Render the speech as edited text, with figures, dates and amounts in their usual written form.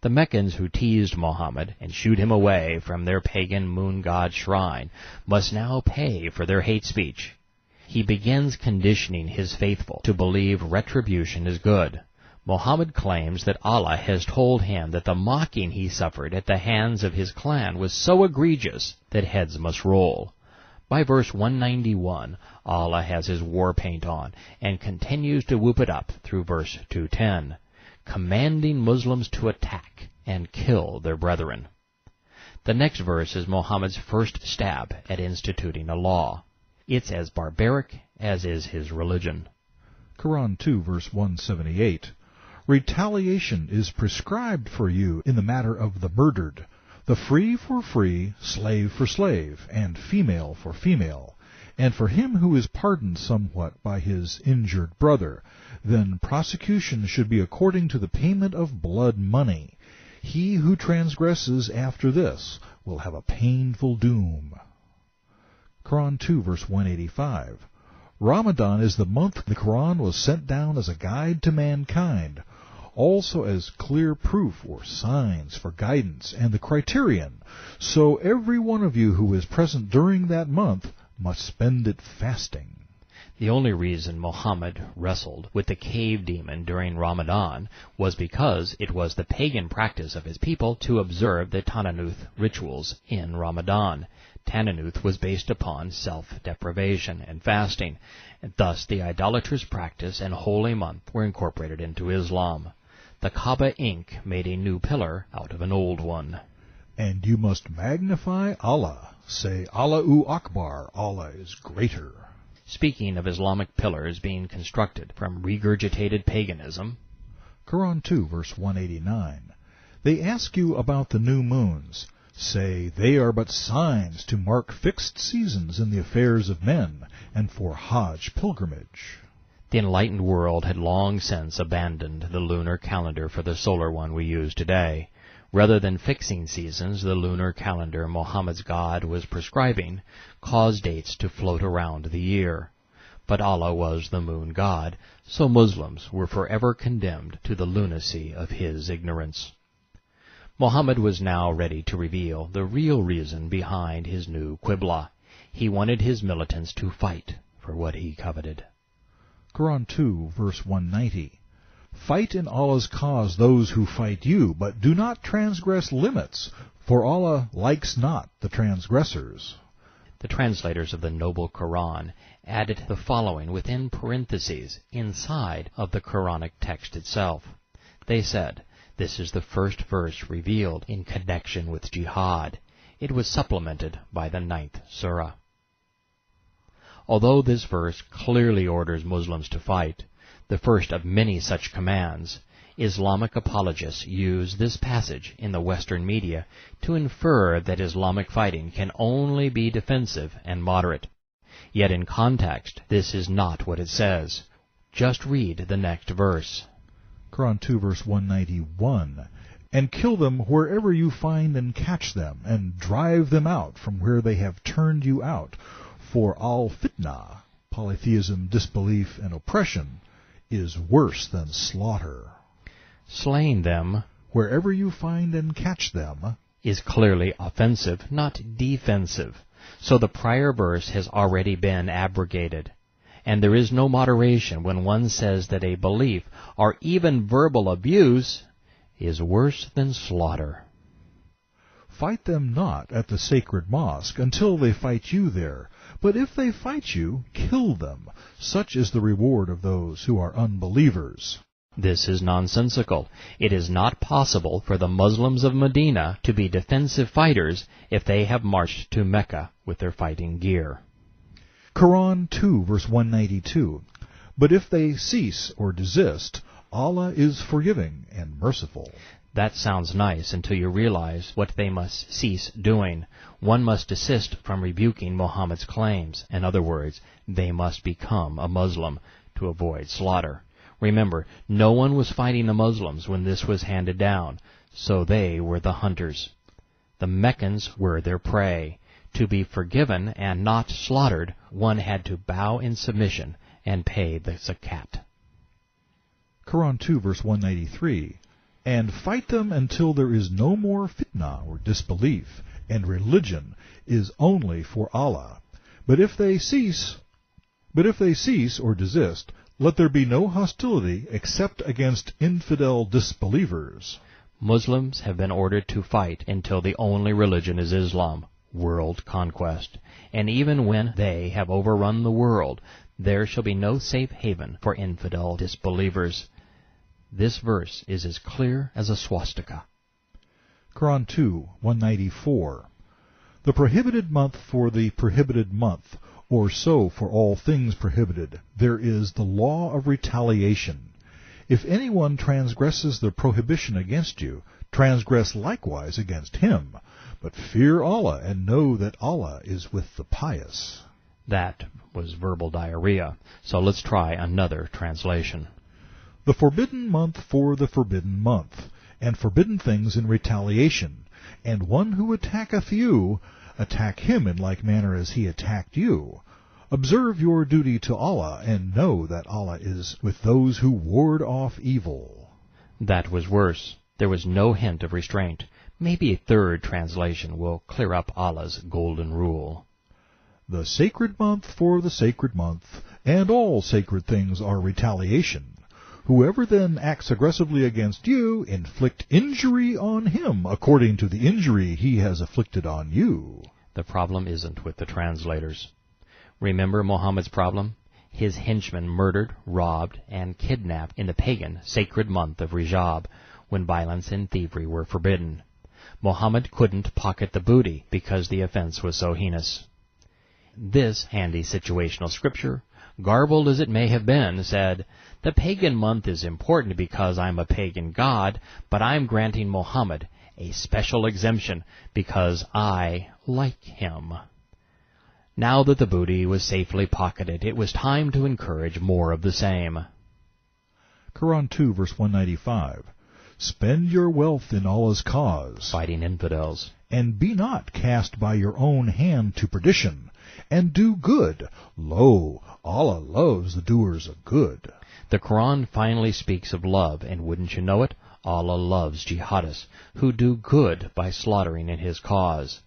The Meccans who teased Mohammed and shooed him away from their pagan moon god shrine must now pay for their hate speech. He begins conditioning his faithful to believe retribution is good. Mohammed claims that Allah has told him that the mocking he suffered at the hands of his clan was so egregious that heads must roll. By verse 191, Allah has his war paint on and continues to whoop it up through verse 210, commanding Muslims to attack and kill their brethren. The next verse is Muhammad's first stab at instituting a law. It's as barbaric as is his religion. Quran 2, verse 178. Retaliation is prescribed for you in the matter of the murdered, the free for free, slave for slave, and female for female. And for him who is pardoned somewhat by his injured brother, then prosecution should be according to the payment of blood money. He who transgresses after this will have a painful doom. Quran 2, verse 185. Ramadan is the month the Quran was sent down as a guide to mankind, also as clear proof or signs for guidance and the criterion. So every one of you who is present during that month must spend it fasting. The only reason Muhammad wrestled with the cave demon during Ramadan was because it was the pagan practice of his people to observe the Tananuth rituals in Ramadan. Tananuth was based upon self-deprivation and fasting, and thus the idolatrous practice and holy month were incorporated into Islam. The Kaaba ink made a new pillar out of an old one. And you must magnify Allah. Say, Allahu Akbar, Allah is greater. Speaking of Islamic pillars being constructed from regurgitated paganism, Quran 2, verse 189. They ask you about the new moons. Say, they are but signs to mark fixed seasons in the affairs of men, and for Hajj pilgrimage. The enlightened world had long since abandoned the lunar calendar for the solar one we use today. Rather than fixing seasons, the lunar calendar Muhammad's God was prescribing caused dates to float around the year. But Allah was the moon god, so Muslims were forever condemned to the lunacy of his ignorance. Muhammad was now ready to reveal the real reason behind his new Qibla. He wanted his militants to fight for what he coveted. Quran 2, verse 190. Fight in Allah's cause those who fight you, but do not transgress limits, for Allah likes not the transgressors. The translators of the noble Quran added the following within parentheses inside of the Quranic text itself. They said, this is the first verse revealed in connection with jihad. It was supplemented by the 9th surah. Although this verse clearly orders Muslims to fight, the first of many such commands, Islamic apologists use this passage in the Western media to infer that Islamic fighting can only be defensive and moderate. Yet in context, this is not what it says. Just read the next verse. Quran 2, verse 191. And kill them wherever you find and catch them, and drive them out from where they have turned you out. For Al-Fithah, polytheism, disbelief, and oppression, is worse than slaughter. Slaying them, wherever you find and catch them, is clearly offensive, not defensive. So the prior verse has already been abrogated. And there is no moderation when one says that a belief, or even verbal abuse, is worse than slaughter. Fight them not at the sacred mosque until they fight you there. But if they fight you, kill them. Such is the reward of those who are unbelievers. This is nonsensical. It is not possible for the Muslims of Medina to be defensive fighters if they have marched to Mecca with their fighting gear. Quran 2, verse 192. But if they cease or desist, Allah is forgiving and merciful. That sounds nice until you realize what they must cease doing. One must desist from rebuking Muhammad's claims. In other words, they must become a Muslim to avoid slaughter. Remember, no one was fighting the Muslims when this was handed down, so they were the hunters. The Meccans were their prey. To be forgiven and not slaughtered, one had to bow in submission and pay the zakat. Quran 2, verse 193. and fight them until there is no more fitnah or disbelief, and religion is only for Allah. But if they cease or desist, let there be no hostility except against infidel disbelievers. Muslims have been ordered to fight until the only religion is Islam, world conquest. And even when they have overrun the world, there shall be no safe haven for infidel disbelievers. This verse is as clear as a swastika. Quran 2, 194. The prohibited month for the prohibited month, or so for all things prohibited, there is the law of retaliation. If anyone transgresses the prohibition against you, transgress likewise against him. But fear Allah, and know that Allah is with the pious. That was verbal diarrhea, so let's try another translation. The forbidden month for the forbidden month, and forbidden things in retaliation. And one who attacketh you, attack him in like manner as he attacked you. Observe your duty to Allah, and know that Allah is with those who ward off evil. That was worse. There was no hint of restraint. Maybe a third translation will clear up Allah's golden rule. The sacred month for the sacred month, and all sacred things are retaliation. Whoever then acts aggressively against you, inflict injury on him according to the injury he has afflicted on you. The problem isn't with the translators. Remember Muhammad's problem? His henchmen murdered, robbed, and kidnapped in the pagan sacred month of Rajab, when violence and thievery were forbidden. Muhammad couldn't pocket the booty because the offense was so heinous. This handy situational scripture, garbled as it may have been, said, "The pagan month is important because I'm a pagan god, but I'm granting Muhammad a special exemption because I like him." Now that the booty was safely pocketed, it was time to encourage more of the same. Quran 2, verse 195. Spend your wealth in Allah's cause, Fighting infidels. and be not cast by your own hand to perdition, and do good. Lo, Allah loves the doers of good. The Quran finally speaks of love, and wouldn't you know it, Allah loves jihadists who do good by slaughtering in His cause.